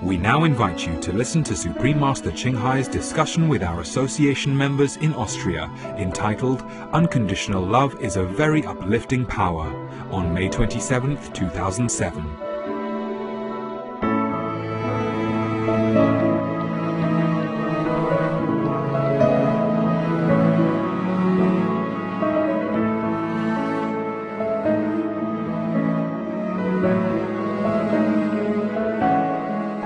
We now invite you to listen to Supreme Master Ching Hai's discussion with our association members in Austria, entitled Unconditional Love is a Very Uplifting Power, on May 27, 2007.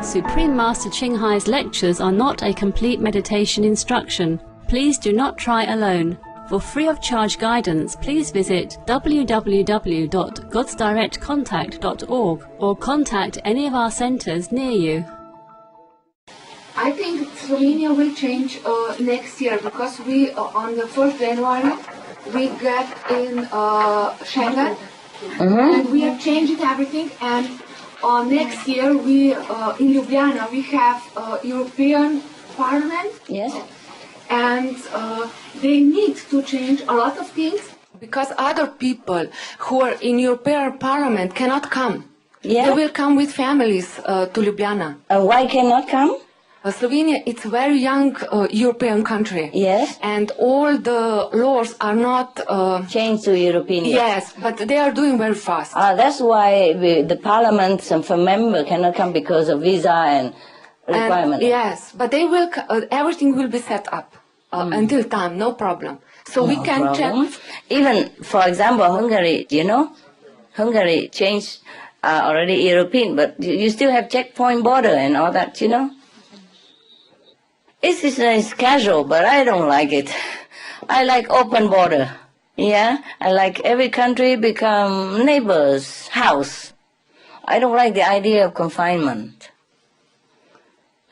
Supreme Master Ching Hai's lectures are not a complete meditation instruction. Please do not try alone. For free of charge guidance, please visit www.godsdirectcontact.org or contact any of our centers near you. I think Slovenia will change next year because we on the 1st January we get in Schengen and we are changing everything, and next year we in Ljubljana we have European Parliament. Yes. And they need to change a lot of things because other people who are in European Parliament cannot come. Yeah. They will come with families to Ljubljana. Why cannot come? Slovenia, it's a very young European country. Yes. And all the laws are not changed to European. Yes, but they are doing very fast. That's why the parliaments and for member cannot come because of visa and requirement. Yes, but they will. Everything will be set up until time, no problem. So we can check. Even, for example, Hungary. You know, Hungary changed already European, but you still have checkpoint border and all that. You know. It's casual, but I don't like it. I like open border. Yeah, I like every country become neighbor's house. I don't like the idea of confinement.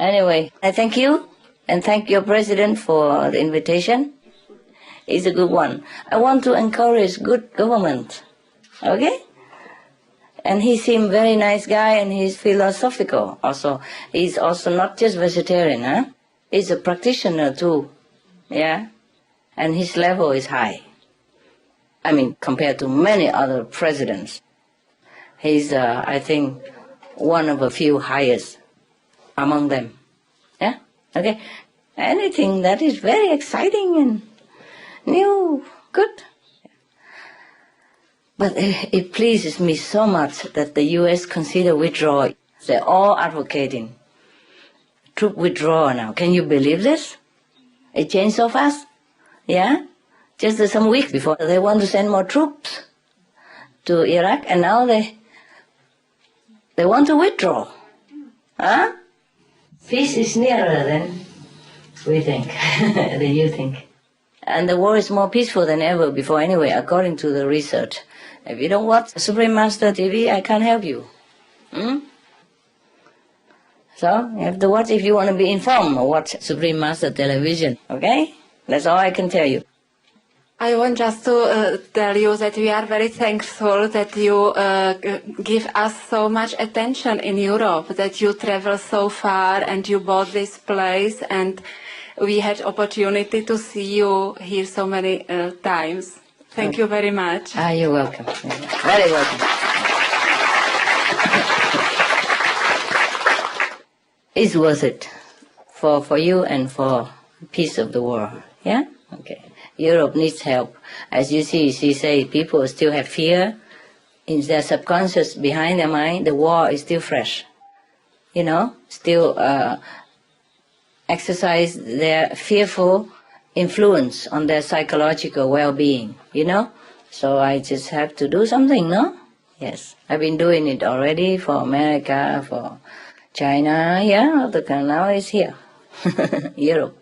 Anyway, I thank you and thank your president for the invitation. It's a good one. I want to encourage good government. Okay? And he seemed very nice guy and he's philosophical also. He's also not just vegetarian, huh? He's a practitioner too, yeah? And his level is high. I mean, compared to many other presidents. He's, I think, one of a few highest among them, yeah? Okay? Anything that is very exciting and new, good. But it pleases me so much that the U.S. consider withdrawal. They're all advocating troop withdrawal now. Can you believe this? It changed so fast. Yeah? Just some weeks before they want to send more troops to Iraq, and now they want to withdraw. Huh? Peace is nearer than we think, than you think. And the war is more peaceful than ever before anyway, according to the research. If you don't watch Supreme Master TV, I can't help you. So, you have to watch if you want to be informed, or watch Supreme Master Television, okay? That's all I can tell you. I want just to tell you that we are very thankful that you give us so much attention in Europe, that you travel so far and you bought this place, and we had opportunity to see you here so many times. Thank you very much. You're welcome. Very welcome. It's worth it for you and for peace of the world. Yeah? Okay. Europe needs help. As you see, she say people still have fear in their subconscious, behind their mind. The war is still fresh. You know, still exercise their fearful influence on their psychological well-being. You know, so I just have to do something. No? Yes, I've been doing it already for America, for China, yeah, now it's here, Europe.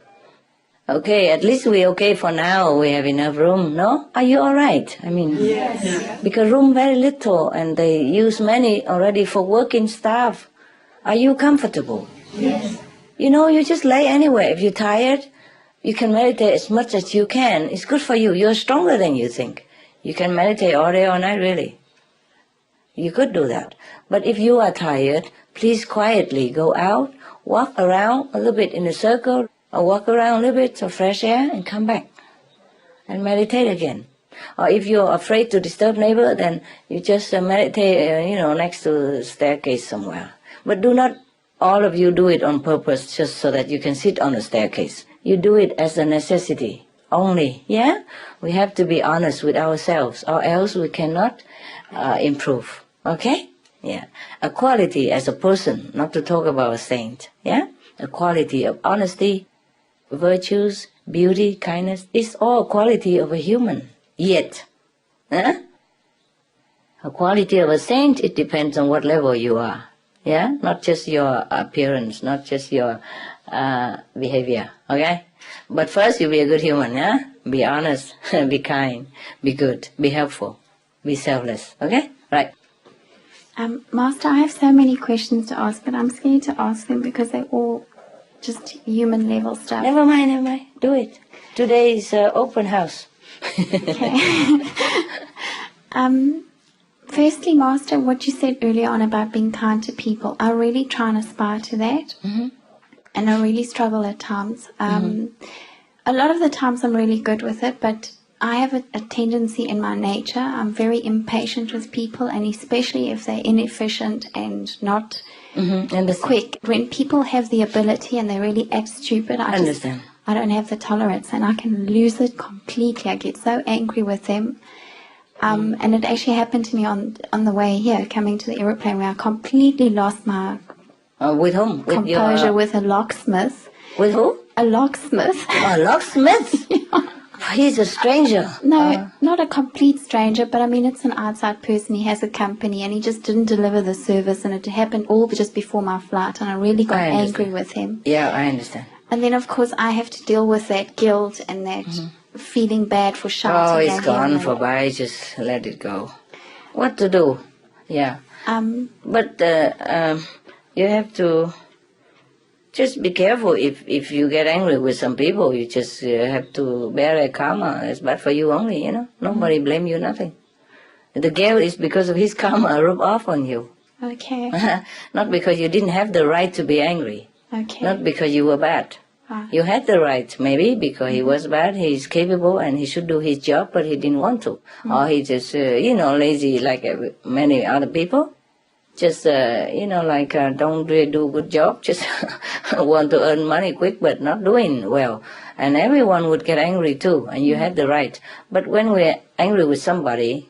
Okay, at least we're okay for now. We have enough room, no? Are you all right? I mean, yes. Because room very little, and they use many already for working staff. Are you comfortable? Yes. You know, you just lay anywhere. If you're tired, you can meditate as much as you can. It's good for you. You're stronger than you think. You can meditate all day, all night, really. You could do that. But if you are tired, please quietly go out, walk around a little bit in a circle, or walk around a little bit for fresh air and come back and meditate again. Or if you're afraid to disturb neighbor, then you just meditate, next to the staircase somewhere. But do not all of you do it on purpose just so that you can sit on a staircase. You do it as a necessity only, yeah? We have to be honest with ourselves, or else we cannot improve, okay? Yeah. A quality as a person, not to talk about a saint, yeah? A quality of honesty, virtues, beauty, kindness, is all quality of a human. Yet, a quality of a saint, it depends on what level you are. Yeah, not just your appearance, not just your behavior, okay? But first, you be a good human, yeah? Be honest, be kind, be good, be helpful, be selfless, okay? Right. Master, I have so many questions to ask, but I'm scared to ask them because they're all just human level stuff. Never mind, do it. Today is open house. Okay. Firstly, Master, what you said earlier on about being kind to people, I really try and aspire to that. Mm-hmm. And I really struggle at times. A lot of the times I'm really good with it, but I have a tendency in my nature. I'm very impatient with people, and especially if they're inefficient and not quick. When people have the ability and they really act stupid, I don't have the tolerance, and I can lose it completely. I get so angry with them. And it actually happened to me on the way here, coming to the aeroplane, where I completely lost my with whom? With composure with a locksmith. With who? A locksmith. A locksmith? Yeah. He's a stranger. No, not a complete stranger, but I mean, it's an outside person. He has a company, and he just didn't deliver the service, and it happened all just before my flight, and I really got angry with him. Yeah, I understand. And then, of course, I have to deal with that guilt and that feeling bad for shouting. Oh, it's gone for bye. Just let it go. What to do? Yeah. But you have to just be careful. If you get angry with some people, you just have to bear a karma. It's bad for you only, you know. Nobody blame you, nothing. The guilt is because of his karma rub off on you. Okay. Not because you didn't have the right to be angry. Okay. Not because you were bad. You had the right, maybe, because he was bad, he's capable, and he should do his job, but he didn't want to. Or he just, lazy like many other people. Just, don't really do a good job, just want to earn money quick, but not doing well. And everyone would get angry too, and you had the right. But when we're angry with somebody,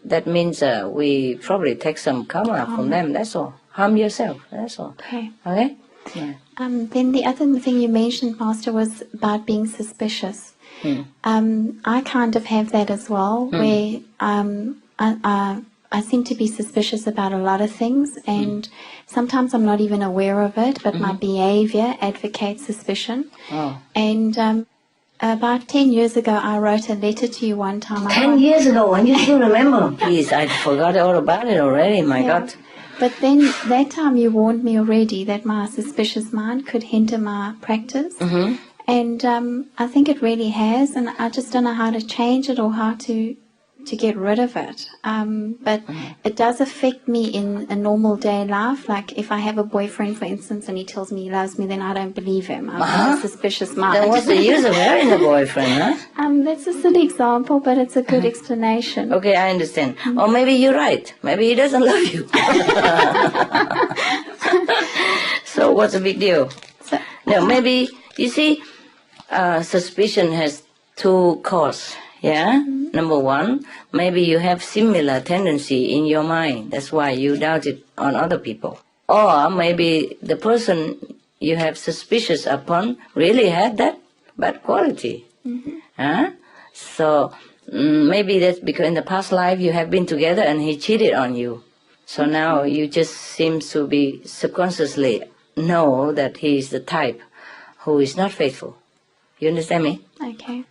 that means we probably take some karma from them, that's all. Harm yourself, that's all. Okay. Okay? Yeah. Then the other thing you mentioned, Master, was about being suspicious. I kind of have that as well, where I seem to be suspicious about a lot of things, and sometimes I'm not even aware of it, but my behavior advocates suspicion. Oh. And about 10 years ago, I wrote a letter to you one time. 10 years ago, and you still remember? Please, I forgot all about it already, my God. But then that time you warned me already that my suspicious mind could hinder my practice. And I think it really has, and I just don't know how to change it or how to get rid of it. But it does affect me in a normal day life. Like if I have a boyfriend, for instance, and he tells me he loves me, then I don't believe him. I have a suspicious mind. Then what's the use of having a boyfriend, huh? That's a silly example, but it's a good explanation. Okay, I understand. Or maybe you're right. Maybe he doesn't love you. So what's the big deal? No, maybe, you see, suspicion has two causes. Yeah? Number one, maybe you have similar tendency in your mind. That's why you doubt it on other people. Or maybe the person you have suspicious upon really had that bad quality. Huh? So maybe that's because in the past life you have been together and he cheated on you. So now you just seem to be subconsciously know that he is the type who is not faithful. You understand me? Okay.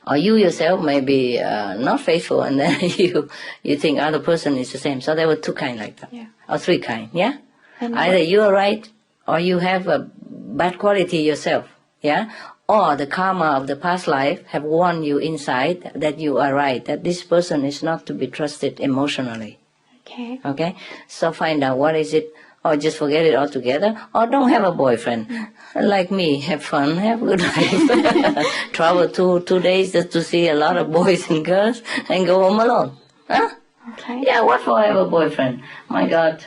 Or you yourself may be not faithful, and then you think other person is the same. So there were two kinds like that. Yeah. Or three kinds, yeah? And either you are right, or you have a bad quality yourself, yeah? Or the karma of the past life have warned you inside that you are right, that this person is not to be trusted emotionally. Okay. Okay? So find out what is it, or just forget it altogether, or don't have a boyfriend. Like me, have fun, have a good life. Travel 2 days just to see a lot of boys and girls and go home alone. Huh? Okay. Yeah, what for have a boyfriend? My God.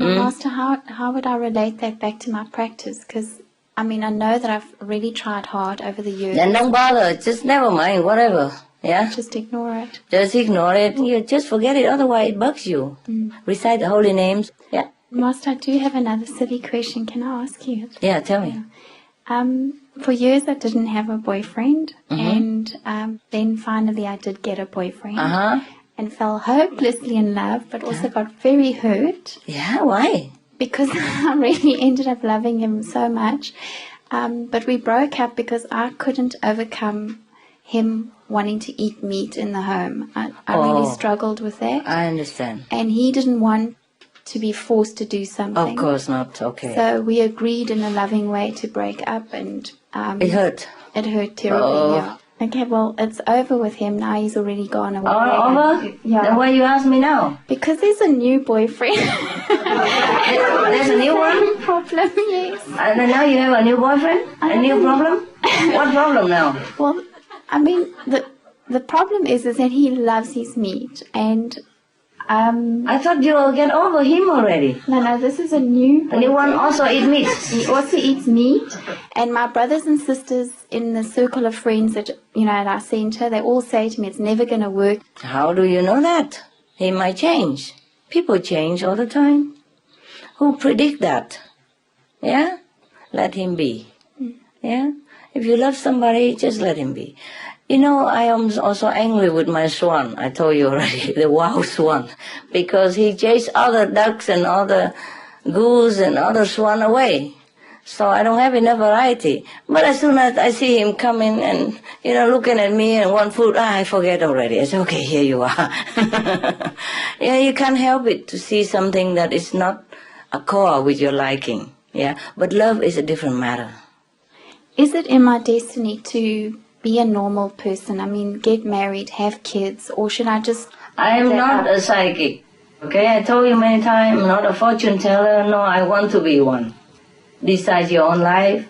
Master, how would I relate that back to my practice? Because, I mean, I know that I've really tried hard over the years. Then don't bother. Just never mind, whatever. Yeah? Just ignore it. Just ignore it. You just forget it, otherwise it bugs you. Recite the holy names. Yeah. Master, I do have another silly question. Can I ask you? Yeah, tell me. For years I didn't have a boyfriend, and then finally I did get a boyfriend. And fell hopelessly in love, but also got very hurt. Yeah, why? Because I really ended up loving him so much. But we broke up because I couldn't overcome him wanting to eat meat in the home. I really struggled with that. I understand. And he didn't want to be forced to do something. Of course not, okay. So we agreed in a loving way to break up, and it hurt. It hurt terribly, yeah. Okay, well, it's over with him now. He's already gone away. Over? Yeah. Then why you ask me now? Because there's a new boyfriend. There's a new one? Problem, yes. And then now you have a new boyfriend? A new problem? What problem now? Well, I mean, the problem is that he loves his meat, and I thought you will get over him already. No, this is a new boyfriend. A new one also eats meat. He also eats meat, and my brothers and sisters in the circle of friends that at our center, they all say to me, it's never going to work. How do you know that? He might change. People change all the time. Who predict that? Yeah? Let him be. Yeah? If you love somebody, just let him be. I am also angry with my swan, I told you already, the wild swan, because he chased other ducks and other goose and other swan away. So I don't have enough variety. But as soon as I see him coming and, looking at me and want food, I forget already. I say, okay, here you are. Yeah, you can't help it to see something that is not a core with your liking. Yeah, but love is a different matter. Is it in my destiny to be a normal person? I mean, get married, have kids, or should I just... I am not a psychic. Okay, I told you many times, I'm not a fortune teller. No, I want to be one. Decide your own life.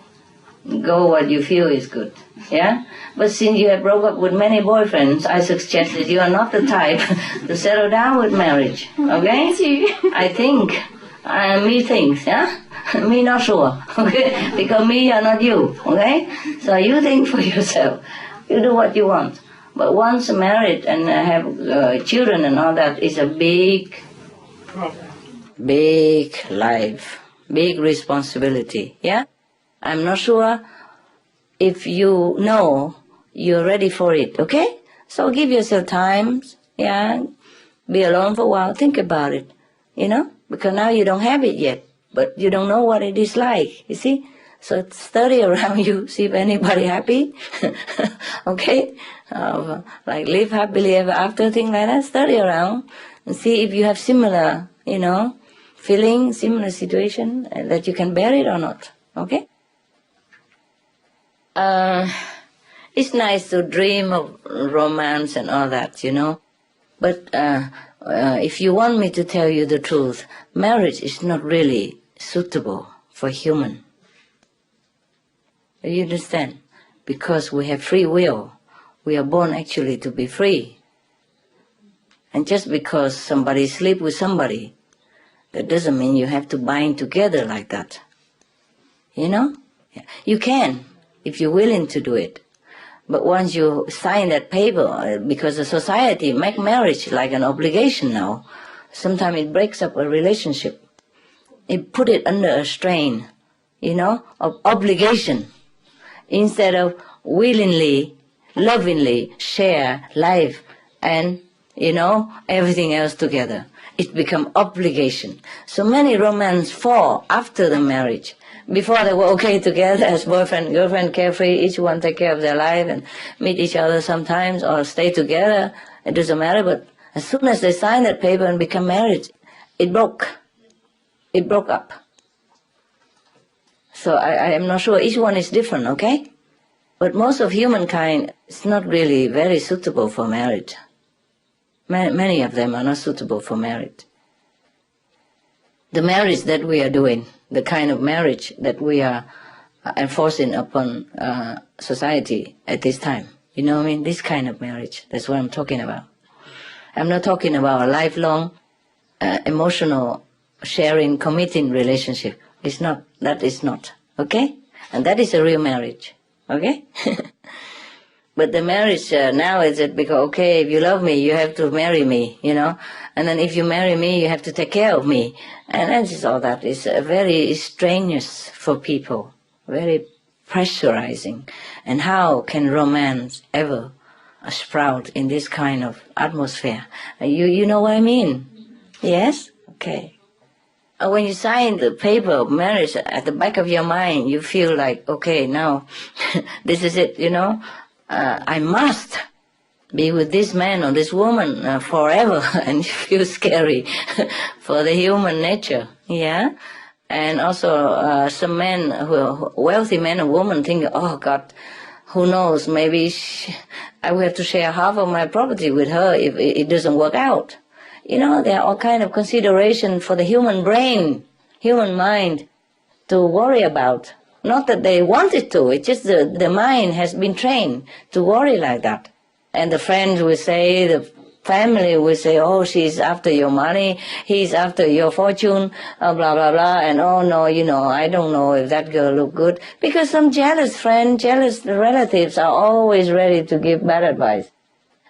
Go what you feel is good. Yeah? But since you have broke up with many boyfriends, I suggest that you are not the type to settle down with marriage. Okay? I think. Me thinks, yeah? Me not sure, okay? Because me, you're not you, okay? So you think for yourself. You do what you want. But once married and have children and all that is a big life, big responsibility, yeah? I'm not sure if you know you're ready for it, okay? So give yourself time, yeah? Be alone for a while, think about it, Because now you don't have it yet. But you don't know what it is like, you see? So study around you, see if anybody happy, okay? Like live happily ever after, thing like that. Study around and see if you have similar, feeling, similar situation, that you can bear it or not, okay? It's nice to dream of romance and all that, But if you want me to tell you the truth, marriage is not really suitable for human. You understand? Because we have free will. We are born actually to be free. And just because somebody sleep with somebody, that doesn't mean you have to bind together like that. You can, if you're willing to do it. But once you sign that paper, because the society make marriage like an obligation now, sometimes it breaks up a relationship. It put it under a strain, of obligation, instead of willingly, lovingly share life and, everything else together. It become obligation. So many romance fall after the marriage. Before they were okay together as boyfriend and girlfriend, carefree, each one take care of their life and meet each other sometimes or stay together. It doesn't matter, but as soon as they sign that paper and become married, it broke. It broke up. So I am not sure. Each one is different, okay? But most of humankind is not really very suitable for marriage. Many of them are not suitable for marriage. The marriage that we are doing, the kind of marriage that we are enforcing upon society at this time. This kind of marriage. That's what I'm talking about. I'm not talking about a lifelong, emotional sharing, committing relationship. It's not. That is not. Okay? And that is a real marriage. Okay? But the marriage now is that because, okay, if you love me, you have to marry me, you know. And then if you marry me, you have to take care of me. And that is all that. It's very strenuous for people, very pressurizing. And how can romance ever sprout in this kind of atmosphere? You know what I mean? Yes? Okay. When you sign the paper of marriage, at the back of your mind, you feel like, okay, now this is it, you know. I must be with this man or this woman forever, and you feel scary for the human nature, yeah? And also some men, wealthy men or women think, oh God, who knows, maybe I will have to share half of my property with her if it doesn't work out. You know, there are all kind of consideration for the human brain, human mind to worry about. Not that they wanted to, it's just the mind has been trained to worry like that. And the friends will say, the family will say, oh, she's after your money, he's after your fortune, blah, blah, blah, and oh no, you know, I don't know if that girl look good. Because some jealous friends, jealous relatives are always ready to give bad advice.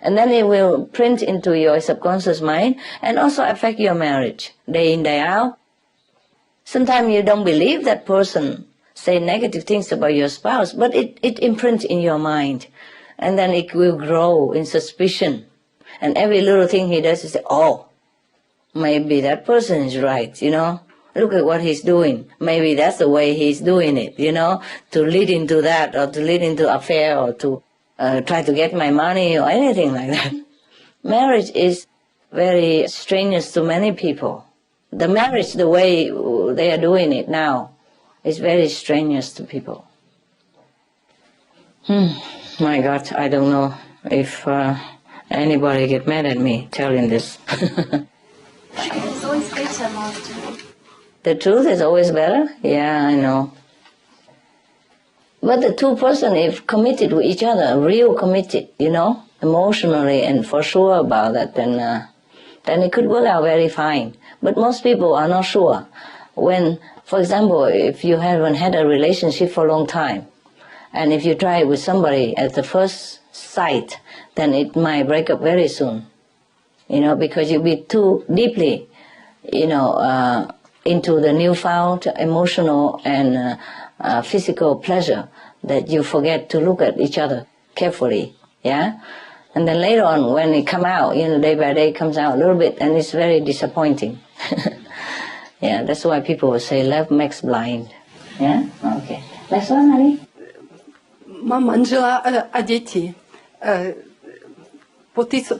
And then it will print into your subconscious mind and also affect your marriage, day in, day out. Sometimes you don't believe that person say negative things about your spouse, but it imprints in your mind. And then it will grow in suspicion. And every little thing he does is say, oh, maybe that person is right, you know. Look at what he's doing. Maybe that's the way he's doing it, you know, to lead into that or to lead into affair or to try to get my money or anything like that. Marriage is very strenuous to many people. The marriage, the way they are doing it now, is very strenuous to people. My God, I don't know if anybody get mad at me telling this. It's always better, Master. The truth is always better? Yeah, I know. But the two person, if committed to each other, real committed, you know, emotionally and for sure about that, then it could work out very fine. But most people are not sure. When, for example, if you haven't had a relationship for a long time, and if you try it with somebody at the first sight, then it might break up very soon, you know, because you'll be too deeply, you know, into the newfound emotional and physical pleasure that you forget to look at each other carefully, yeah? And then later on, when it come out, you know, day by day comes out a little bit, and it's very disappointing. Yeah, that's why people will say love makes blind. Yeah? Okay. Next one, honey. Mám manžela a děti.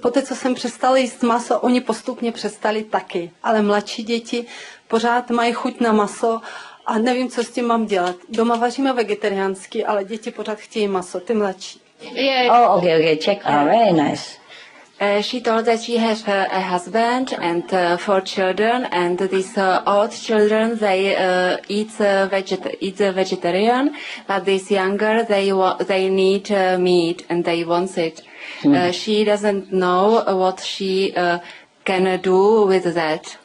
Poté, co jsem přestala jíst maso, oni postupně přestali taky. Ale mladší děti pořád mají chuť na maso a nevím, co s tím mám dělat. Doma vaříme vegetariánsky, ale děti pořád chtějí maso, ty mladší. Oh, okay, check. Oh, very nice. She told that she has a husband and 4 children, and these old children they eat vegetarian, but these younger they need meat and they want it. She doesn't know what she can do with that.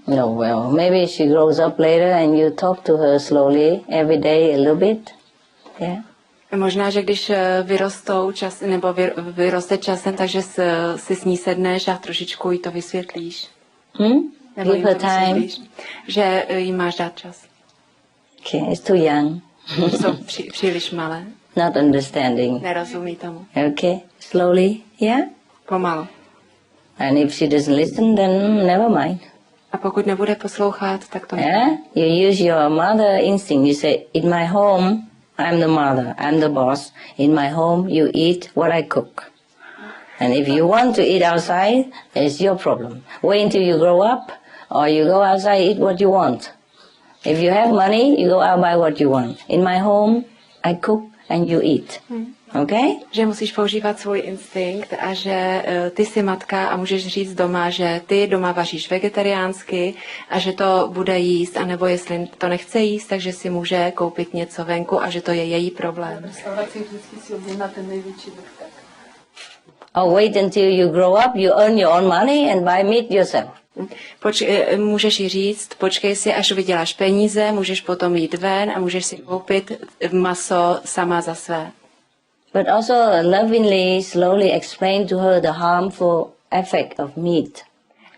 No, well, maybe she grows up later and you talk to her slowly every day a little bit. Yeah. Možná, že když vyrostou nebo vyroste časem, takže si s ní sedneš a trošičku jí to vysvětlíš. Nebo Give her time. Že jí máš dát čas. Okay, it's too young. Jsou příliš malé. Not understanding. Nerozumí tomu. Okay, slowly, yeah? Pomalu. And if she doesn't listen, then never mind. A pokud nebude poslouchat, tak to Yeah? You use your mother instinct. You say, in my home, I'm the mother, I'm the boss. In my home, you eat what I cook. And if you want to eat outside, it's your problem. Wait until you grow up, or you go outside, eat what you want. If you have money, you go out, buy what you want. In my home, I cook and you eat. Okay? Že musíš používat svůj instinkt a že ty jsi matka a můžeš říct doma, že ty doma vaříš vegetariánsky a že to bude jíst, anebo jestli to nechce jíst, takže si může koupit něco venku a že to je její problém. Or wait until you grow up, you earn your own money and buy meat yourself. Můžeš jí říct, počkej si, až vyděláš peníze, můžeš potom jít ven a můžeš si koupit maso sama za své. But also lovingly, slowly explain to her the harmful effect of meat.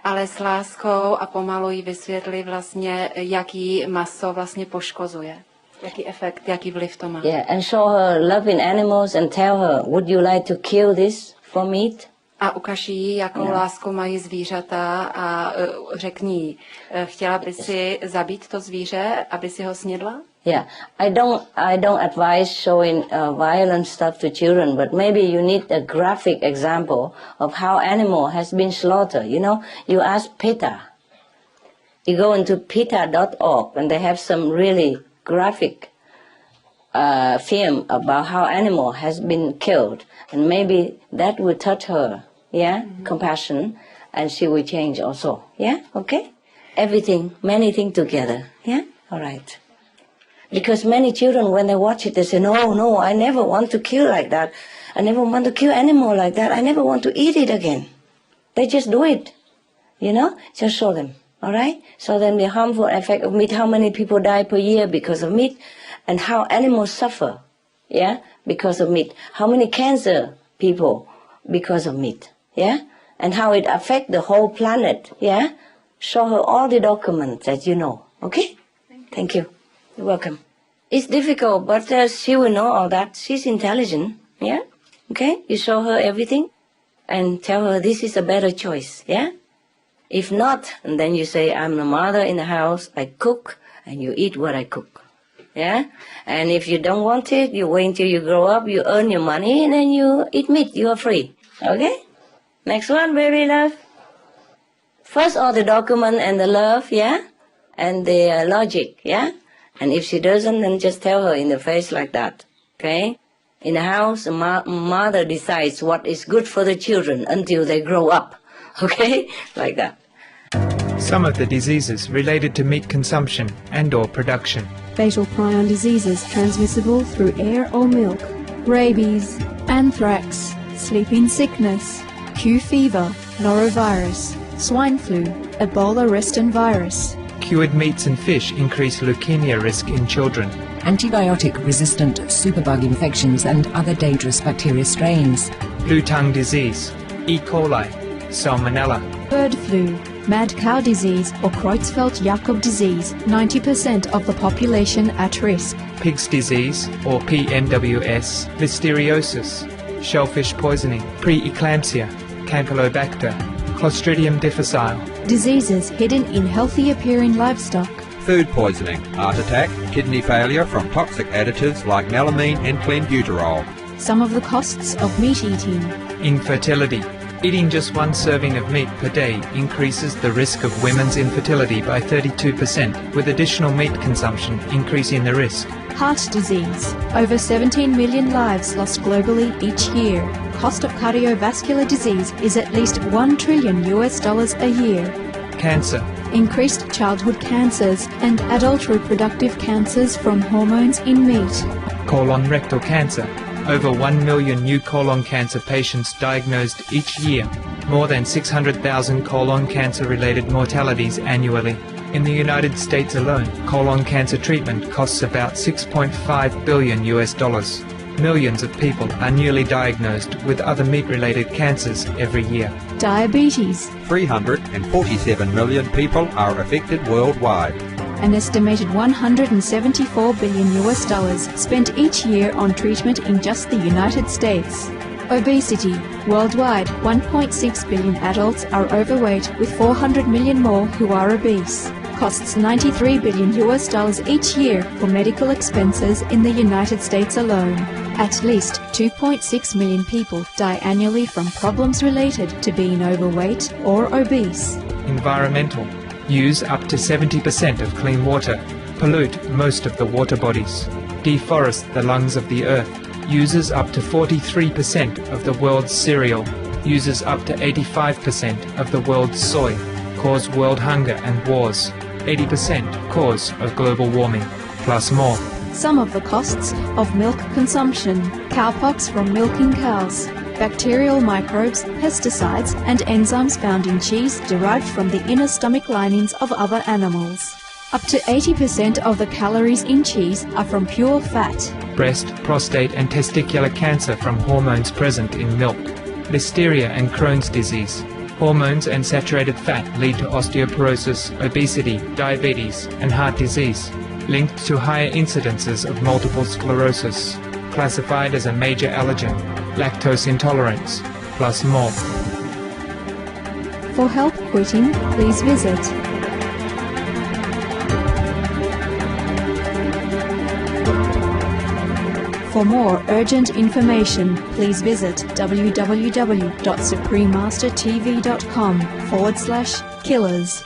Ale s láskou a pomalu jí vysvětli vlastně, jaký maso vlastně poškozuje. Jaký efekt, jaký vliv to má. Yeah, and show her loving animals and tell her, would you like to kill this for meat? A ukaž jí, jakou lásku mají zvířata a řekni jí, chtěla by si zabít to zvíře, aby si ho snědla? Yeah, I don't advise showing violent stuff to children, but maybe you need a graphic example of how animal has been slaughtered. You know, you ask PETA. You go into PETA.org and they have some really graphic film about how animal has been killed, and maybe that will touch her. Yeah, compassion, and she will change also. Yeah, okay. Everything, many things together. Yeah, all right. Because many children, when they watch it, they say, no, I never want to kill like that. I never want to kill animal like that. I never want to eat it again. They just do it, you know? Just show them, all right? Show them the harmful effect of meat, how many people die per year because of meat, and how animals suffer, yeah, because of meat. How many cancer people because of meat, yeah? And how it affects the whole planet, yeah? Show her all the documents that you know, okay? Thank you. You're welcome. It's difficult, but she will know all that. She's intelligent, yeah? Okay? You show her everything and tell her this is a better choice, yeah? If not, and then you say, I'm the mother in the house, I cook, and you eat what I cook, yeah? And if you don't want it, you wait until you grow up, you earn your money, and then you eat meat. You are free, okay? Next one, baby love. First, all the document and the love, yeah? And the logic, yeah? And if she doesn't, then just tell her in the face like that, okay? In the house, a mother decides what is good for the children until they grow up, okay? Like that. Some of the diseases related to meat consumption and or production. Fatal prion diseases transmissible through air or milk. Rabies, anthrax, sleeping sickness, Q fever, norovirus, swine flu, Ebola reston virus. Cured meats and fish increase leukemia risk in children. Antibiotic-resistant superbug infections and other dangerous bacteria strains. Blue tongue disease, E. coli, Salmonella. Bird flu, mad cow disease or Creutzfeldt-Jakob disease, 90% of the population at risk. Pig's disease, or PNWS, Listeriosis, shellfish poisoning, preeclampsia, Campylobacter, Clostridium difficile. Diseases hidden in healthy-appearing livestock. Food poisoning, heart attack, kidney failure from toxic additives like melamine and clenbuterol. Some of the costs of meat eating. Infertility. Eating just one serving of meat per day increases the risk of women's infertility by 32%, with additional meat consumption increasing the risk. Heart disease. Over 17 million lives lost globally each year. Cost of cardiovascular disease is at least $1 trillion a year. Cancer. Increased childhood cancers and adult reproductive cancers from hormones in meat. Colon rectal cancer. Over 1 million new colon cancer patients diagnosed each year. More than 600,000 colon cancer-related mortalities annually. In the United States alone, colon cancer treatment costs about $6.5 billion. Millions of people are newly diagnosed with other meat-related cancers every year. Diabetes. 347 million people are affected worldwide. An estimated $174 billion spent each year on treatment in just the United States. Obesity. Worldwide, 1.6 billion adults are overweight, with 400 million more who are obese. Costs $93 billion each year for medical expenses in the United States alone. At least 2.6 million people die annually from problems related to being overweight or obese. Environmental. Use up to 70% of clean water. Pollute most of the water bodies. Deforest the lungs of the earth. Uses up to 43% of the world's cereal. Uses up to 85% of the world's soy. Cause world hunger and wars. 80% cause of global warming, plus more. Some of the costs of milk consumption. Cowpox from milking cows. bacterial microbes, pesticides, and enzymes found in cheese derived from the inner stomach linings of other animals. Up to 80% of the calories in cheese are from pure fat. Breast, prostate and testicular cancer from hormones present in milk. Listeria and Crohn's disease. Hormones and saturated fat lead to osteoporosis, obesity, diabetes and heart disease, linked to higher incidences of multiple sclerosis, classified as a major allergen, lactose intolerance, plus more. For help quitting, please visit For more urgent information, please visit www.suprememastertv.com/killers.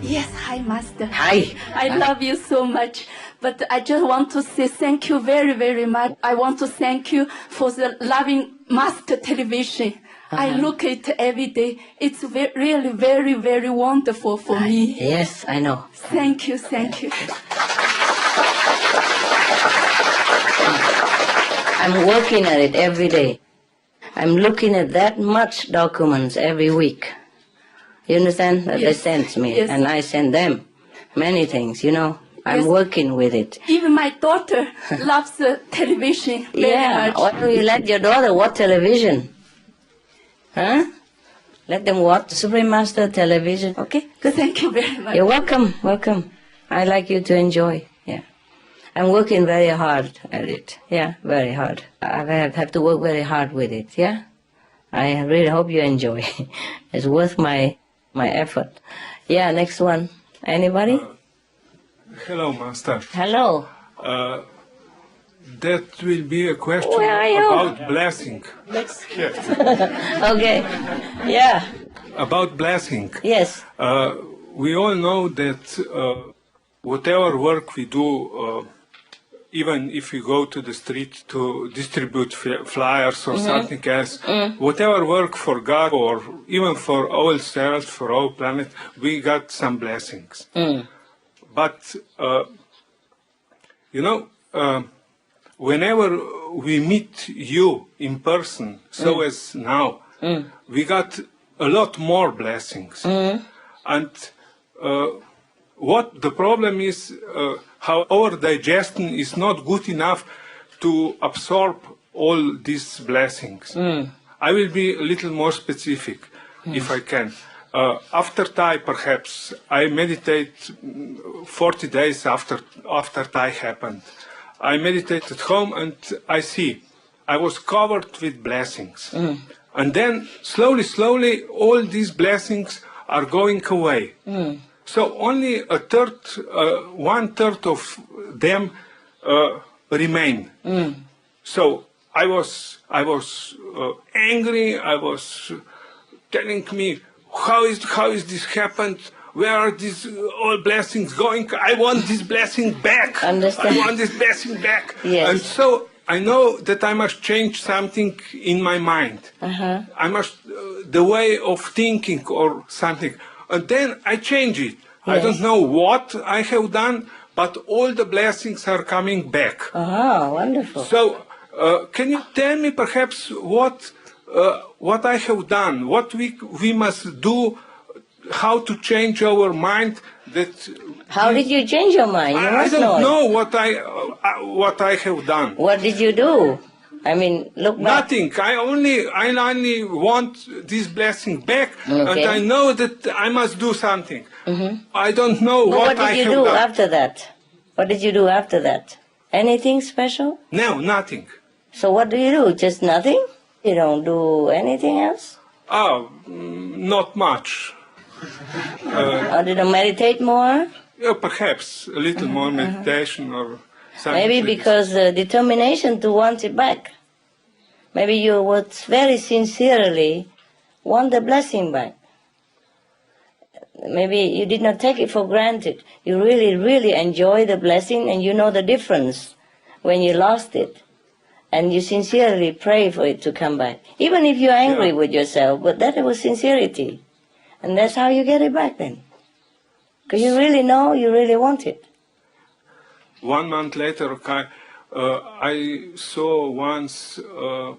Yes, hi, Master. Hi. I love you so much. But I just want to say thank you very, very much. I want to thank you for the loving Master television. I look at it every day. It's really very, very wonderful for me. Yes, I know. Thank you, thank you. I'm working at it every day. I'm looking at that much documents every week. You understand? That they send me, and I send them many things, you know. I'm working with it. Even my daughter loves the television very much. Why don't you let your daughter watch television? Huh? Let them watch Supreme Master television. Okay? Good. Thank you very much. You're welcome, welcome. I like you to enjoy. Yeah. I'm working very hard at it. Yeah, very hard. I have to work very hard with it. Yeah. I really hope you enjoy. It's worth my effort. Yeah, next one. Anybody? Hello, Master. Hello. That will be a question about blessing. Okay. Yeah. About blessing. Yes. We all know that whatever work we do, even if we go to the street to distribute flyers or something else, whatever work for God or even for ourselves, for our planet, we got some blessings. But, you know, whenever we meet you in person, so as now, we got a lot more blessings. And what the problem is, how our digestion is not good enough to absorb all these blessings. I will be a little more specific, if I can. After Thai, perhaps, I meditate 40 days after Thai happened. I meditate at home and I see I was covered with blessings. And then slowly, all these blessings are going away. So only one third of them remain. So I was angry. I was telling me, how is this happened? Where are these all blessings going? I want this blessing back. Understand. I want this blessing back. Yes. And so I know that I must change something in my mind. I must, the way of thinking or something. And then I change it. I don't know what I have done, but all the blessings are coming back. Wonderful. So can you tell me perhaps what I have done, what we must do, how to change our mind? How did you change your mind? I don't know what I have done. What did you do? I mean, look back. Nothing. I only want this blessing back, and I know that I must do something. I don't know what I have done. What did you do after that? What did you do after that? Anything special? No, nothing. So what do you do? Just nothing? You don't do anything else? Not much. Or did you meditate more? Perhaps a little more meditation or something. Maybe because the determination to want it back. Maybe you would very sincerely want the blessing back. Maybe you did not take it for granted. You really, really enjoy the blessing and you know the difference when you lost it. And you sincerely pray for it to come back. Even if you're angry with yourself, but that was sincerity. And that's how you get it back then. Because you really know, you really want it. 1 month later, I saw once the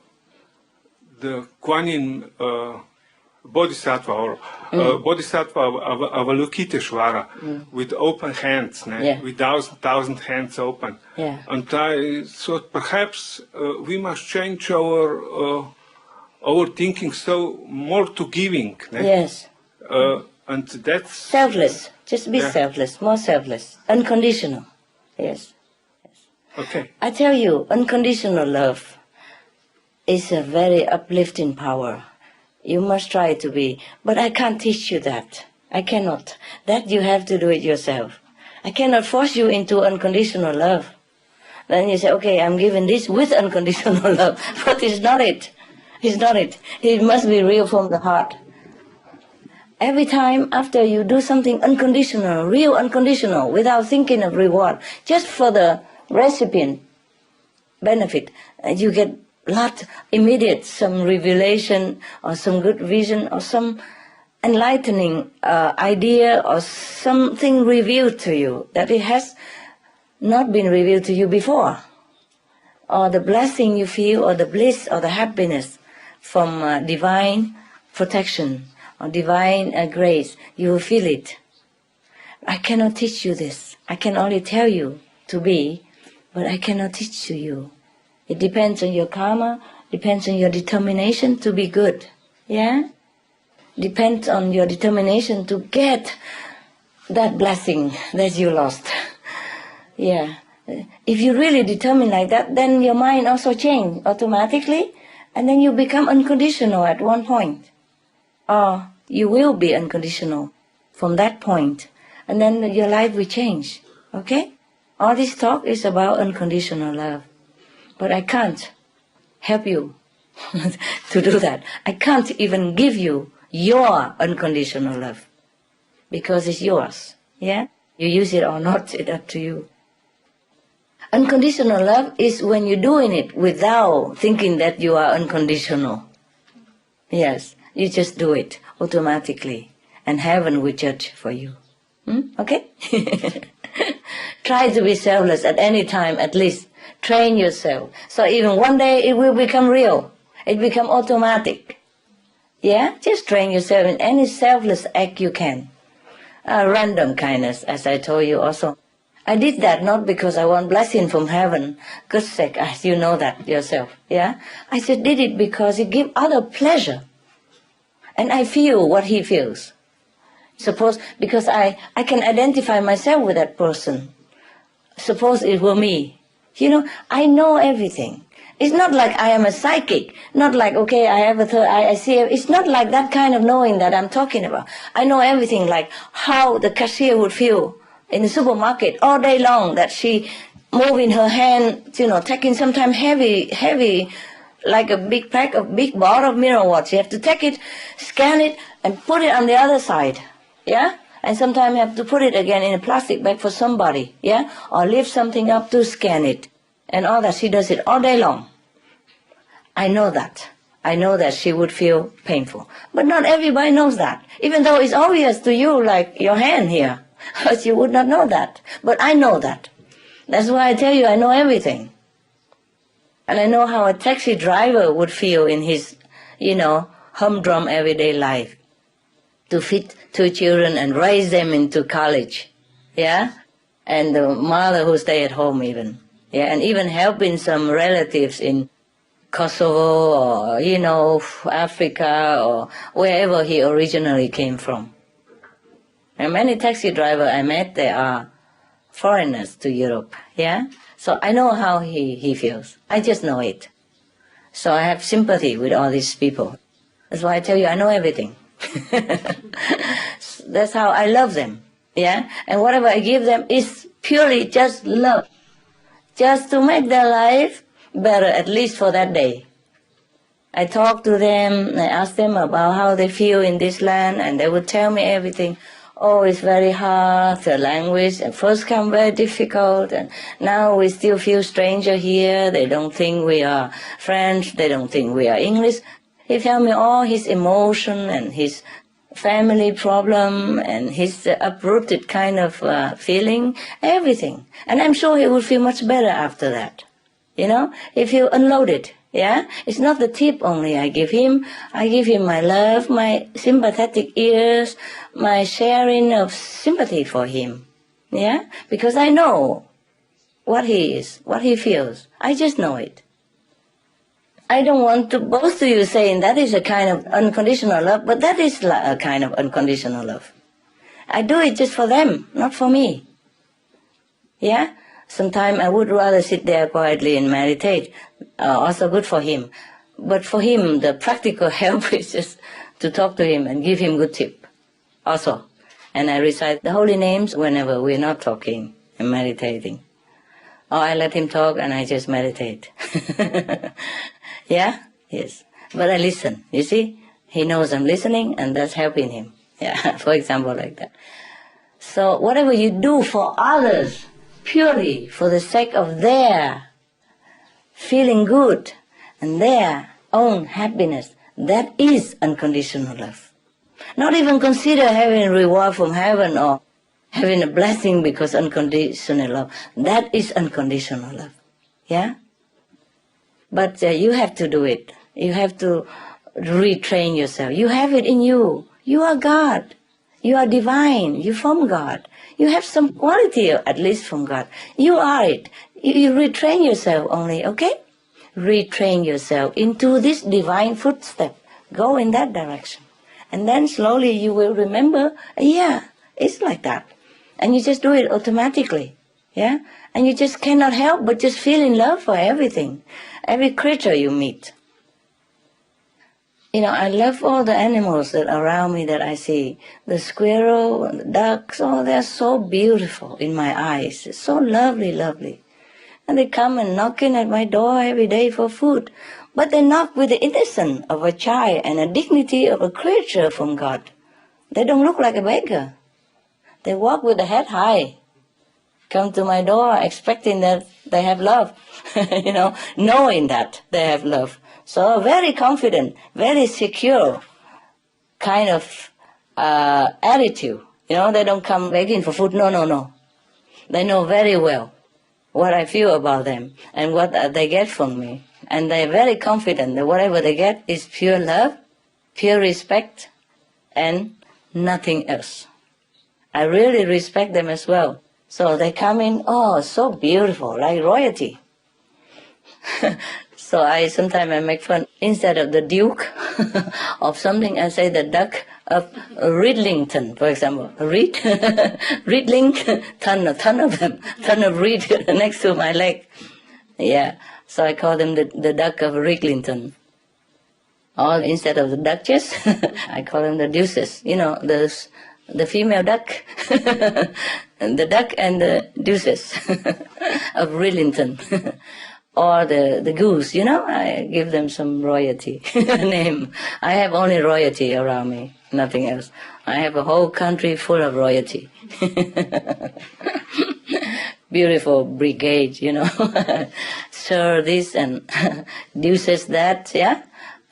Kuan Yin Bodhisattva or Bodhisattva Avalokiteshvara with open hands, with thousand hands open. Yeah. And I thought perhaps we must change our thinking so more to giving. Yes. And that's selfless. Just be selfless, more selfless, unconditional. Yes. Okay. I tell you, unconditional love is a very uplifting power. You must try to be, but I can't teach you that. I cannot. That you have to do it yourself. I cannot force you into unconditional love. Then you say, okay, I'm giving this with unconditional love, but it's not it. It's not it. It must be real from the heart. Every time after you do something unconditional, real unconditional, without thinking of reward, just for the recipient benefit, you get lot immediate, some revelation or some good vision or some enlightening idea or something revealed to you that it has not been revealed to you before, or the blessing you feel or the bliss or the happiness from divine protection or divine grace, you will feel it. I cannot teach you this. I can only tell you to be, but I cannot teach to you. It depends on your karma, depends on your determination to be good. Yeah? Depends on your determination to get that blessing that you lost. Yeah. If you really determine like that, then your mind also changes automatically, and then you become unconditional at one point. Or you will be unconditional from that point, and then your life will change. Okay? All this talk is about unconditional love. But I can't help you to do that. I can't even give you your unconditional love because it's yours. Yeah? You use it or not, it's up to you. Unconditional love is when you're doing it without thinking that you are unconditional. Yes, you just do it automatically, and heaven will judge for you. Okay? Try to be selfless at any time, at least. Train yourself. So even one day it will become real. It become automatic. Yeah? Just train yourself in any selfless act you can. Random kindness, as I told you also. I did that not because I want blessing from heaven. God's sake, as you know that yourself. Yeah? I just did it because it gives other pleasure. And I feel what he feels. Suppose, because I can identify myself with that person. Suppose it were me. You know, I know everything. It's not like I am a psychic. Not like, okay, I have a third eye, I see. It's not like that kind of knowing that I'm talking about. I know everything, like how the cashier would feel in the supermarket all day long, that she moving her hand, you know, taking sometimes heavy, like a big pack of big bottle of mineral water. You have to take it, scan it, and put it on the other side. Yeah? And sometimes you have to put it again in a plastic bag for somebody, yeah? Or lift something up to scan it. And all that. She does it all day long. I know that. I know that she would feel painful. But not everybody knows that. Even though it's obvious to you, like your hand here. But you would not know that. But I know that. That's why I tell you I know everything. And I know how a taxi driver would feel in his, you know, humdrum everyday life. To feed 2 children and raise them into college, yeah? And the mother who stay at home even, yeah? And even helping some relatives in Kosovo or, you know, Africa or wherever he originally came from. And many taxi drivers I met, they are foreigners to Europe, yeah? So I know how he feels. I just know it. So I have sympathy with all these people. That's why I tell you I know everything. That's how I love them, yeah? And whatever I give them is purely just love, just to make their life better, at least for that day. I talk to them, I ask them about how they feel in this land, and they would tell me everything. Oh, it's very hard, the language at first come very difficult, and now we still feel stranger here. They don't think we are French, they don't think we are English. He tell me all his emotion and his family problem and his uprooted kind of feeling, everything. And I'm sure he will feel much better after that. You know, if you unload it, yeah, it's not the tip only I give him. I give him my love, my sympathetic ears, my sharing of sympathy for him. Yeah, because I know what he is, what he feels. I just know it. I don't want to boast to you saying that is a kind of unconditional love, but that is a kind of unconditional love. I do it just for them, not for me. Yeah? Sometimes I would rather sit there quietly and meditate. Also good for him. But for him, the practical help is just to talk to him and give him good tip. Also. And I recite the holy names whenever we're not talking and meditating. Or I let him talk and I just meditate. Yeah? Yes. But I listen. You see? He knows I'm listening and that's helping him. Yeah, for example, like that. So whatever you do for others, purely for the sake of their feeling good and their own happiness, that is unconditional love. Not even consider having a reward from heaven or having a blessing because unconditional love. That is unconditional love. Yeah? But you have to do it. You have to retrain yourself. You have it in you. You are God. You are divine. You're from God. You have some quality, at least from God. You are it. You retrain yourself only, okay? Retrain yourself into this divine footstep. Go in that direction. And then slowly you will remember, yeah, it's like that. And you just do it automatically, yeah? And you just cannot help but just feel in love for everything, every creature you meet. You know, I love all the animals that are around me that I see. The squirrel, the ducks, oh, they're so beautiful in my eyes. It's so lovely, lovely. And they come and knocking at my door every day for food. But they knock with the innocence of a child and a dignity of a creature from God. They don't look like a beggar. They walk with the head high. Come to my door expecting that they have love. You know, knowing that they have love. So very confident, very secure kind of attitude. You know, they don't come begging for food. No, no, no. They know very well what I feel about them and what they get from me. And they're very confident that whatever they get is pure love, pure respect, and nothing else. I really respect them as well. So they come in, oh, so beautiful, like royalty. So sometimes I make fun. Instead of the Duke of something, I say the Duck of Ridlington, for example. Ridlington, a ton of them, ton of reed next to my leg. Yeah, so I call them the Duck of Ridlington. Or instead of the Duchess, I call them the Deuces. You know, the female duck, the duck and the Deuces of Ridlington. Or the goose, you know, I give them some royalty name. I have only royalty around me, nothing else. I have a whole country full of royalty. Beautiful brigade, you know. Sir this and Deuces that, yeah?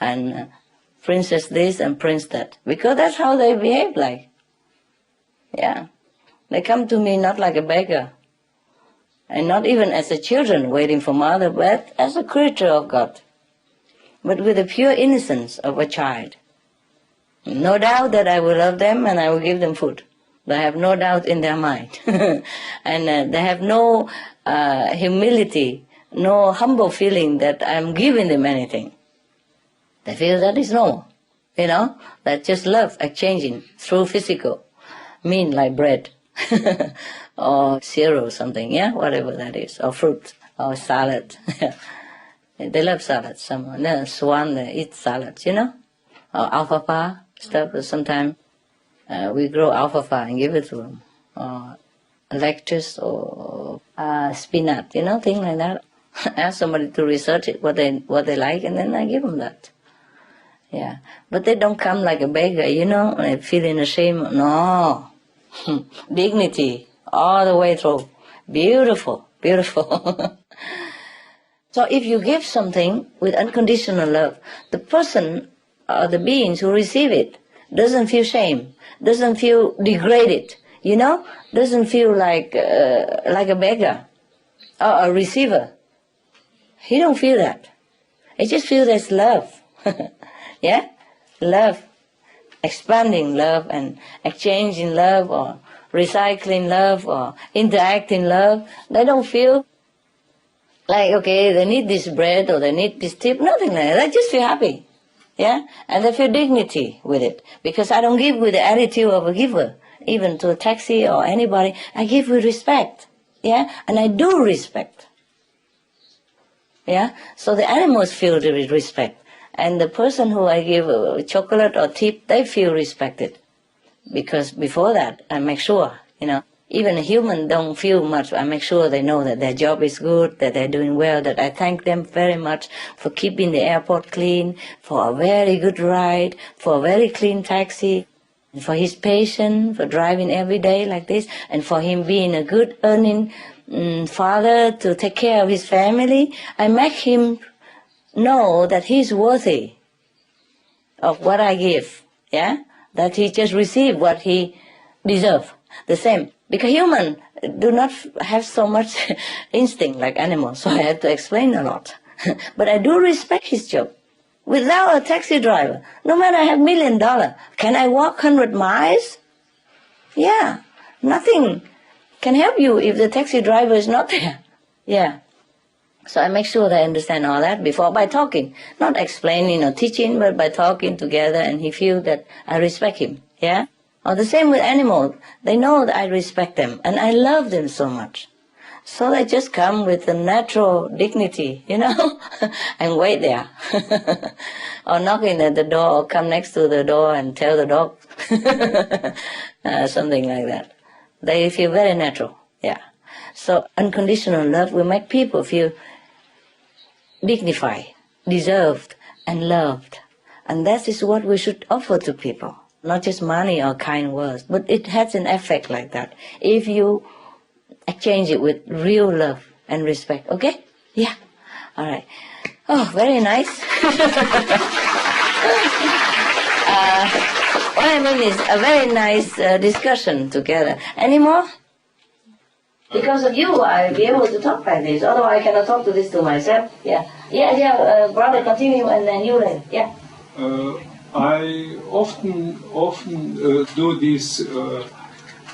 And princess this and prince that. Because that's how they behave like. Yeah. They come to me not like a beggar. And not even as a children waiting for mother, but as a creature of God. But with the pure innocence of a child. No doubt that I will love them and I will give them food. They have no doubt in their mind. And they have no humility, no humble feeling that I'm giving them anything. They feel that is normal. You know, that's just love exchanging through physical. Mean like bread. Or cereal or something, yeah, whatever that is, or fruit, or salad. They love salad. Some swan they eat salads, you know, or alfalfa stuff. Sometimes we grow alfalfa and give it to them, or lettuce or spinach, you know, things like that. Ask somebody to research it, what they like, and then I give them that. Yeah, but they don't come like a beggar, you know, feeling ashamed. No, dignity. All the way through. Beautiful, beautiful. So if you give something with unconditional love, the person or the beings who receive it doesn't feel shame, doesn't feel degraded, you know, doesn't feel like a beggar or a receiver. He don't feel that. He just feels there's love. Yeah? Love. Expanding love and exchanging love or recycling love or interacting love. They don't feel like, okay, they need this bread or they need this tip. Nothing like that. They just feel happy. Yeah? And they feel dignity with it. Because I don't give with the attitude of a giver. Even to a taxi or anybody. I give with respect. Yeah? And I do respect. Yeah? So the animals feel the respect. And the person who I give chocolate or tip, they feel respected. Because before that, I make sure, even a human don't feel much. I make sure they know that their job is good, that they're doing well, that I thank them very much for keeping the airport clean, for a very good ride, for a very clean taxi, and for his patience, for driving every day like this, and for him being a good earning father to take care of his family. I make him know that he's worthy of what I give, yeah? That he just received what he deserves. The same. Because humans do not have so much instinct like animals, so I have to explain a lot. But I do respect his job. Without a taxi driver, no matter I have $1 million, can I walk 100 miles? Yeah, nothing can help you if the taxi driver is not there. Yeah. So I make sure they understand all that before by talking, not explaining or teaching, but by talking together, and he feels that I respect him. Yeah. Or the same with animals. They know that I respect them and I love them so much. So they just come with a natural dignity, and wait there. Or knocking at the door or come next to the door and tell the dog. Something like that. They feel very natural. Yeah. So unconditional love will make people feel dignified, deserved, and loved. And that is what we should offer to people. Not just money or kind words, but it has an effect like that. If you exchange it with real love and respect. Okay? Yeah. All right. Oh, very nice. What I mean is a very nice discussion together. Any more? Because of you, I'll be able to talk like this. Otherwise, I cannot talk to this to myself. Yeah. Brother, continue, and then you then. Yeah. I often do this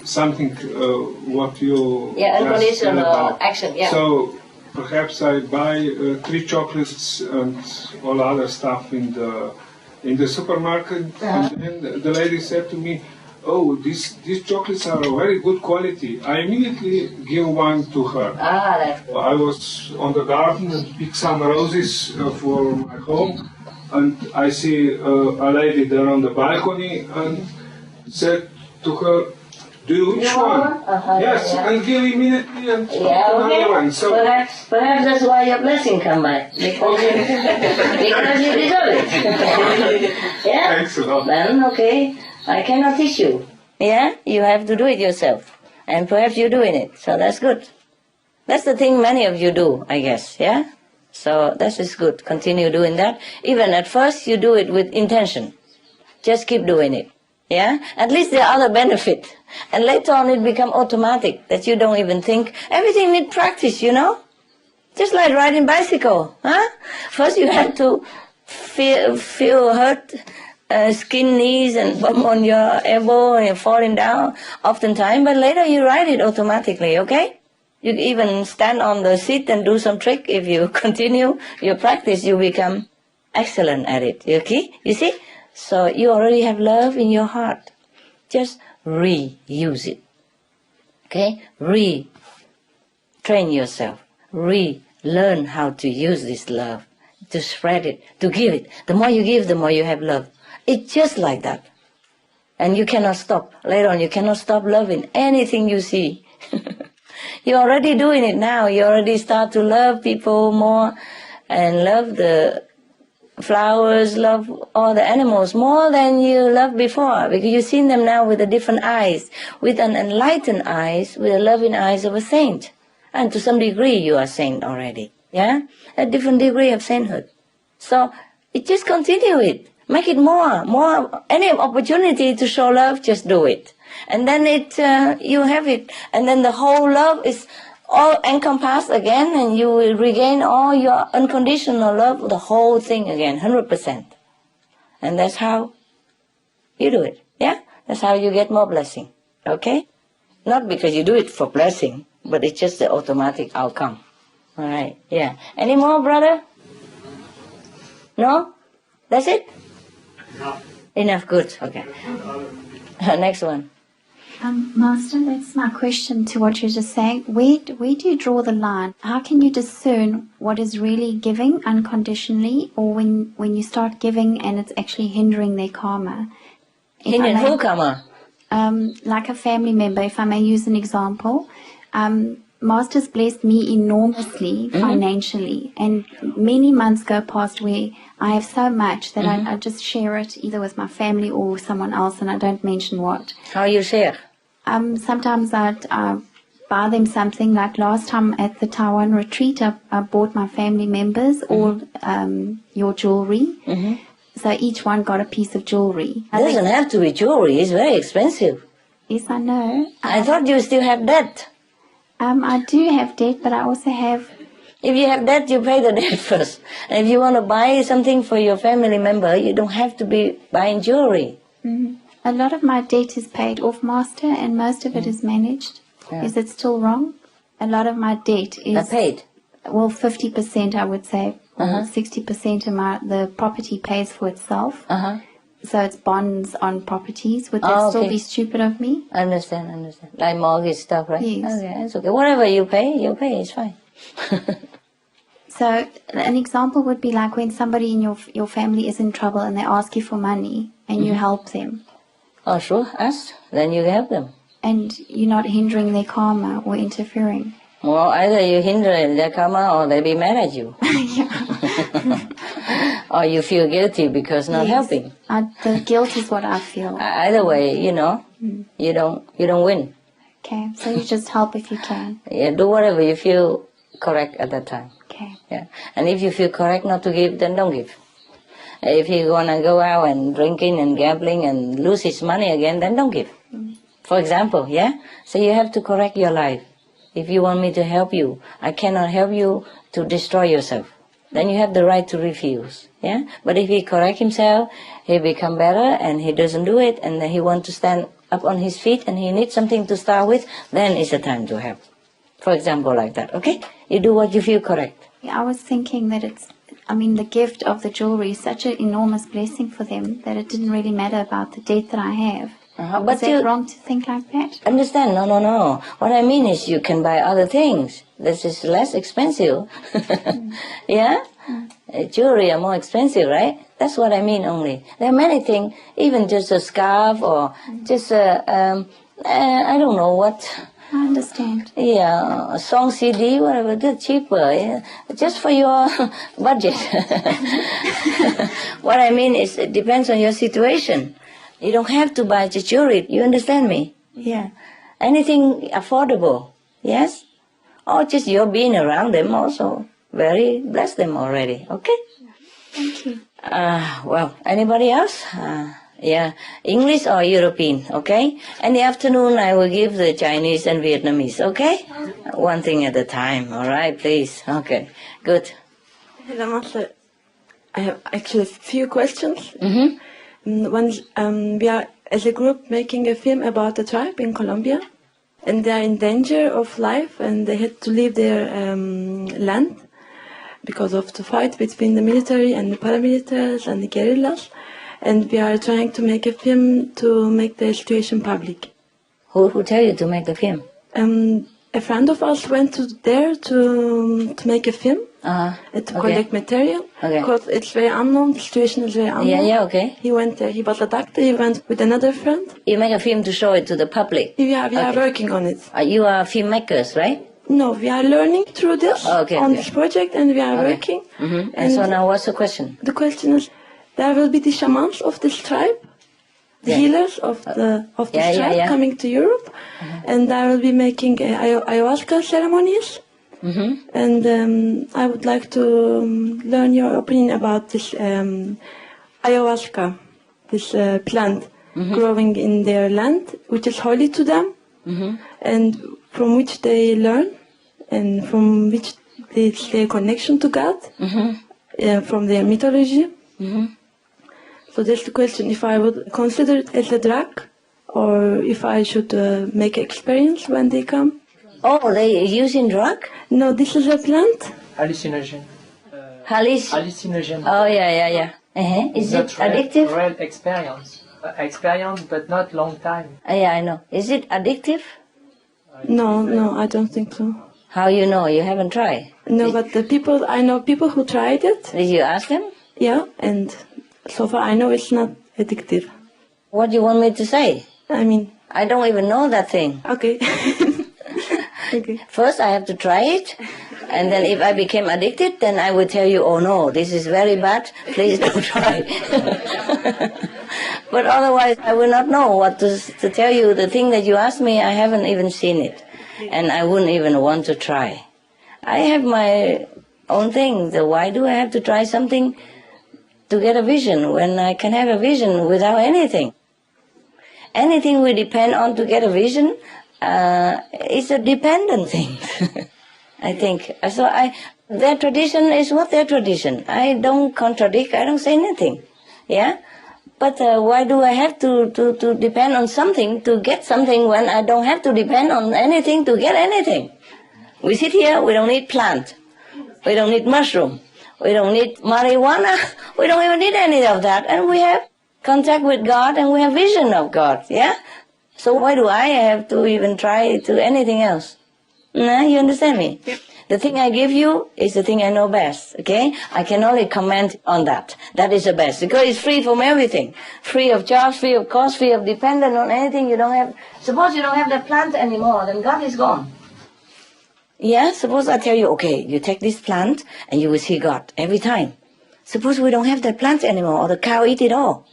something what you unconditional about. action. Yeah. So perhaps I buy 3 chocolates and all other stuff in the supermarket, and then the lady said to me, "Oh, these chocolates are of very good quality." I immediately give one to her. That's good. I was on the garden and picked some roses for my home. And I see a lady there on the balcony and said to her, "Do you wish one?" Yes, and give immediately and another one. So perhaps that's why your blessing come back. Because you deserve it. Yeah? Thanks a lot. Then, okay, I cannot teach you. Yeah? You have to do it yourself. And perhaps you're doing it. So that's good. That's the thing many of you do, I guess. Yeah? So that is good. Continue doing that. Even at first you do it with intention. Just keep doing it. Yeah? At least there are other benefits. And later on it becomes automatic that you don't even think. Everything needs practice, Just like riding bicycle. Huh? First you have to feel hurt, skin knees and bump on your elbow and you're falling down oftentimes. But later you ride it automatically, okay? You even stand on the seat and do some trick. If you continue your practice, you become excellent at it. Okay? You see? So you already have love in your heart. Just reuse it. Okay? Retrain yourself. Learn how to use this love, to spread it, to give it. The more you give, the more you have love. It's just like that. And you cannot stop. Later on, you cannot stop loving anything you see. You're already doing it now. You already start to love people more and love the flowers, love all the animals more than you loved before, because you've seen them now with a different eyes, with an enlightened eyes, with the loving eyes of a saint. And to some degree you are saint already. Yeah? A different degree of sainthood. So it just continue it. Make it more. Any opportunity to show love, just do it. And then you have it. And then the whole love is all encompass again, and you will regain all your unconditional love, the whole thing again, 100%. And that's how you do it, yeah? That's how you get more blessing, okay? Not because you do it for blessing, but it's just the automatic outcome. All right, yeah. Any more, brother? No? That's it? Enough, good, okay. Next one. Master, that's my question to what you're just saying. Where do you draw the line? How can you discern what is really giving unconditionally, or when you start giving and it's actually hindering their karma? Hindering who karma? Like a family member, if I may use an example. Master's blessed me enormously financially, and many months go past where I have so much that I just share it either with my family or someone else, and I don't mention what. How you share? Sometimes I'd buy them something. Like last time at the Taiwan retreat, I bought my family members all your jewelry. So each one got a piece of jewelry. It doesn't have to be jewelry. It's very expensive. Yes, I know. I thought you still have debt. I do have debt, but I also have... If you have debt, you pay the debt first. And if you want to buy something for your family member, you don't have to be buying jewelry. A lot of my debt is paid off, Master, and most of it is managed. Yeah. Is it still wrong? A lot of my debt is... paid? Well, 50% I would say. 60% of the property pays for itself. So it's bonds on properties. Would that still be stupid of me? I understand. Like mortgage stuff, right? Yes. Okay, it's okay. Whatever you pay, it's fine. So an example would be like when somebody in your family is in trouble and they ask you for money and you help them. Oh, sure. Ask. Then you help them. And you're not hindering their karma or interfering. Well, either you hinder their karma or they be mad at you. Or you feel guilty because not helping. The guilt is what I feel. Either way, you don't win. Okay, so you just help if you can. Yeah, do whatever you feel correct at that time. Okay. Yeah, and if you feel correct not to give, then don't give. If you wanna go out and drinking and gambling and lose his money again, then don't give. For example, yeah. So you have to correct your life. If you want me to help you, I cannot help you to destroy yourself. Then you have the right to refuse, yeah? But if he correct himself, he become better and he doesn't do it and then he wants to stand up on his feet and he needs something to start with, then it's the time to help. For example, like that, okay? You do what you feel correct. I was thinking that the gift of the jewelry is such an enormous blessing for them that it didn't really matter about the debt that I have. But is it wrong to think like that? Understand? No. What I mean is you can buy other things. This is less expensive. Yeah? Jewelry are more expensive, right? That's what I mean only. There are many things, even just a scarf or just I don't know what. I understand. Yeah, a song CD, whatever, that's cheaper. Yeah? Just for your budget. What I mean is it depends on your situation. You don't have to buy the jewelry. You understand me? Yeah. Anything affordable. Yes? Or just your being around them also. Very bless them already. Okay? Thank you. Well, anybody else? Yeah. English or European, okay? In the afternoon, I will give the Chinese and Vietnamese, okay? One thing at a time, all right, please? Okay, good. Hello, Master. I have actually a few questions. We are, as a group, making a film about a tribe in Colombia, and they are in danger of life, and they had to leave their land because of the fight between the military and the paramilitaries and the guerrillas. And we are trying to make a film to make the situation public. Who tell you to make the film? A friend of us went there to make a film, to collect material, because it's very unknown, the situation is very unknown. Yeah, okay. He went there, he was a doctor, he went with another friend. You make a film to show it to the public? We are working on it. You are filmmakers, right? No, we are learning through this, this project, and we are working. And so now what's the question? The question is, there will be the shamans of this tribe, the healers of this tribe coming to Europe, and I will be making ayahuasca ceremonies. And I would like to learn your opinion about this ayahuasca, this plant growing in their land, which is holy to them, and from which they learn and from which it's their connection to God, from their mythology. So that's the question, if I would consider it as a drug, or if I should make experience when they come. Oh, they using drug? No, this is a plant. Hallucinogen. Hallucinogen. Oh, yeah. Is it addictive? Real experience. Experience, but not long time. Yeah, I know. Is it addictive? No, I don't think so. How you know? You haven't tried? No, but I know people who tried it. Did you ask them? Yeah, and so far I know it's not addictive. What do you want me to say? I don't even know that thing. Okay. Okay. First I have to try it, and then if I became addicted, then I will tell you, oh no, this is very bad, please don't try. But otherwise I will not know what to tell you. The thing that you asked me, I haven't even seen it, and I wouldn't even want to try. I have my own thing, so why do I have to try something to get a vision when I can have a vision without anything? Anything we depend on to get a vision, it's a dependent thing, I think. So their tradition is what their tradition. I don't contradict, I don't say anything, yeah? But why do I have to depend on something to get something when I don't have to depend on anything to get anything? We sit here, we don't need plant, we don't need mushroom, we don't need marijuana, we don't even need any of that, and we have contact with God and we have vision of God, yeah? So why do I have to even try to anything else? No, you understand me? Yep. The thing I give you is the thing I know best, okay? I can only comment on that. That is the best, because it's free from everything. Free of charge, free of cost, free of dependent on anything you don't have. Suppose you don't have that plant anymore, then God is gone. Yeah, suppose I tell you, okay, you take this plant and you will see God every time. Suppose we don't have that plant anymore, or the cow eat it all.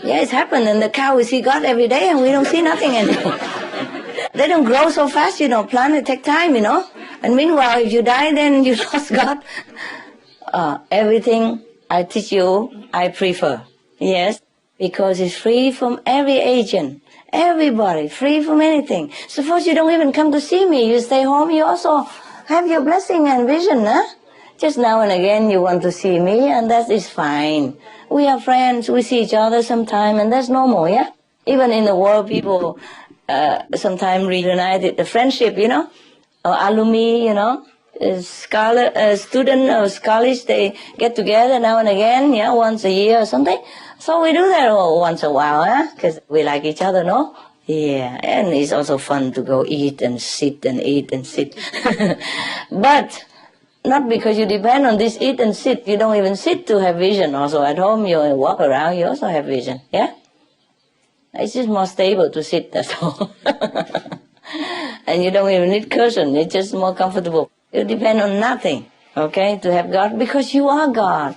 Yeah, it's happened, and the cow will see God every day and we don't see nothing anymore. They don't grow so fast, plant take time, And meanwhile, if you die, then you lost God. Everything I teach you, I prefer. Yes, because it's free from every agent, everybody, free from anything. Suppose you don't even come to see me, you stay home, you also have your blessing and vision, huh? Just now and again you want to see me, and that is fine. We are friends, we see each other sometime, and that's normal, yeah? Even in the world, people sometimes reunited the friendship, or alumni, student or scholars, they get together now and again, yeah, once a year or something. So we do that once a while, huh? Because we like each other, no? Yeah, and it's also fun to go eat and sit and eat and sit. But not because you depend on this eat and sit. You don't even sit to have vision. Also at home, you walk around, you also have vision. Yeah? It's just more stable to sit, that's all. And you don't even need cushion. It's just more comfortable. You depend on nothing, okay, to have God, because you are God.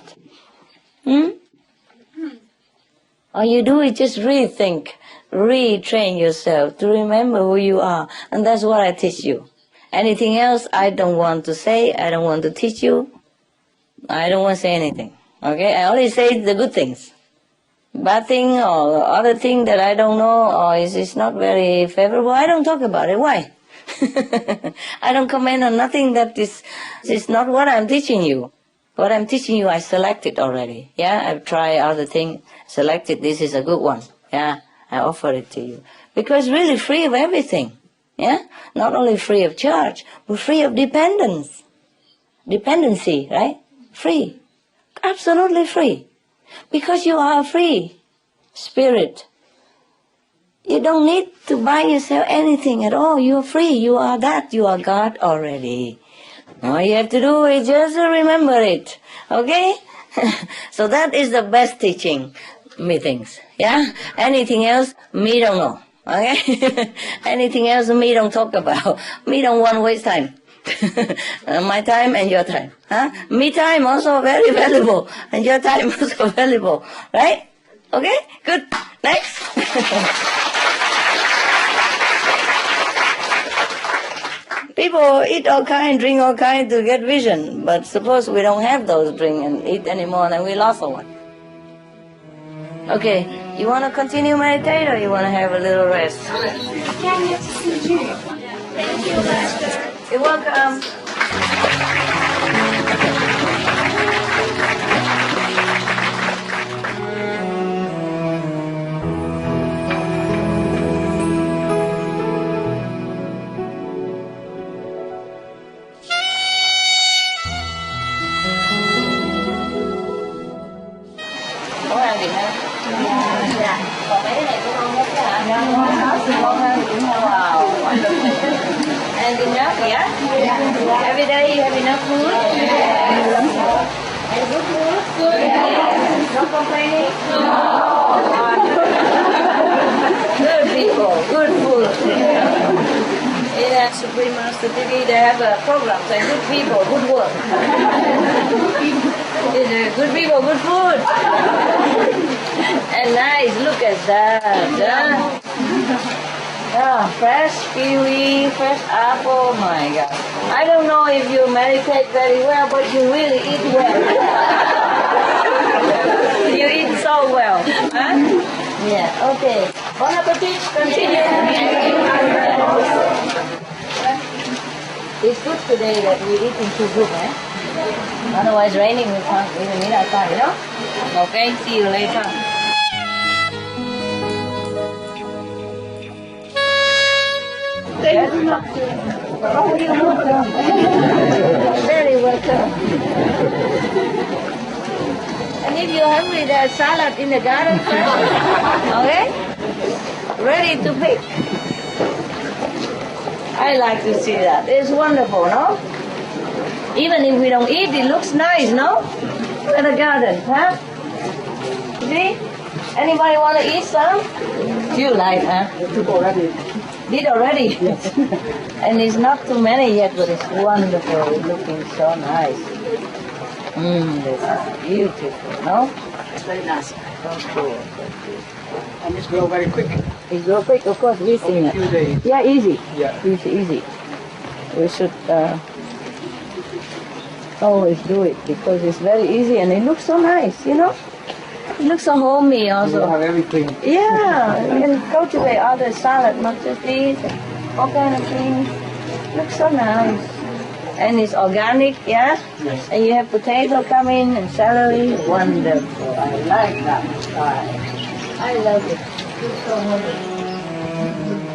All you do is just rethink, retrain yourself to remember who you are. And that's what I teach you. Anything else, I don't want to say, I don't want to teach you. I don't want to say anything, okay? I only say the good things. Bad thing or other thing that I don't know or is not very favorable, I don't talk about it. Why? I don't comment on nothing that is not what I'm teaching you. What I'm teaching you, I selected already. Yeah, I've tried other things, selected this is a good one. Yeah, I offer it to you. Because really free of everything. Yeah, not only free of charge, but free of dependence. Dependency, right? Free. Absolutely free. Because you are a free spirit. You don't need to buy yourself anything at all. You are free. You are that. You are God already. All you have to do is just remember it. Okay? So that is the best teaching, me thinks. Yeah? Anything else, me don't know. Okay? Anything else, me don't talk about. Me don't want to waste time. My time and your time. Huh? Me time also very valuable. And your time also valuable. Right? Okay? Good. Next. People eat all kind, drink all kind to get vision. But suppose we don't have those drink and eat anymore, then we lost all one. Okay, you want to continue meditate or you want to have a little rest? You're welcome. Có ăn gì hả? Dạ. Còn mấy cái này cũng không hết hả? Dạ. Ngon hơn cũng wow. And enough, yeah? Every day you have enough food? And good food? Good. No complaining? No. Good people, good food. In Supreme Master TV, they have a program saying good people, good work. Good people, good food. And nice, look at that. Yeah, fresh kiwi, fresh apple, my God. I don't know if you meditate very well, but you really eat well. You eat so well. Huh? Yeah, okay. Bon appetit, continue. It's good today that we eat in two groups, eh? Otherwise raining we can't even eat outside, you know? Okay, see you later. Very welcome. And if you're hungry, there's salad in the garden. Okay? Ready to pick. I like to see that. It's wonderful, no? Even if we don't eat, it looks nice, no? Look at the garden, huh? See? Anybody want to eat some? You like, huh? Did already? And it's not too many yet, but it's wonderful. It's looking so nice. This is beautiful, no? It's very nice. So cool. And it's grow very quick. It's grow quick, of course, we've seen it. Few days. Yeah, easy. Yeah. Easy. We should always do it because it's very easy and it looks so nice, you know? It looks so homey also. You have everything. Yeah, you can cultivate other salad, not just these, all kind of things. Looks so nice. And it's organic, yeah? Yes. And you have potato coming and celery. Wonderful. I like that style. I love it. It's so wonderful.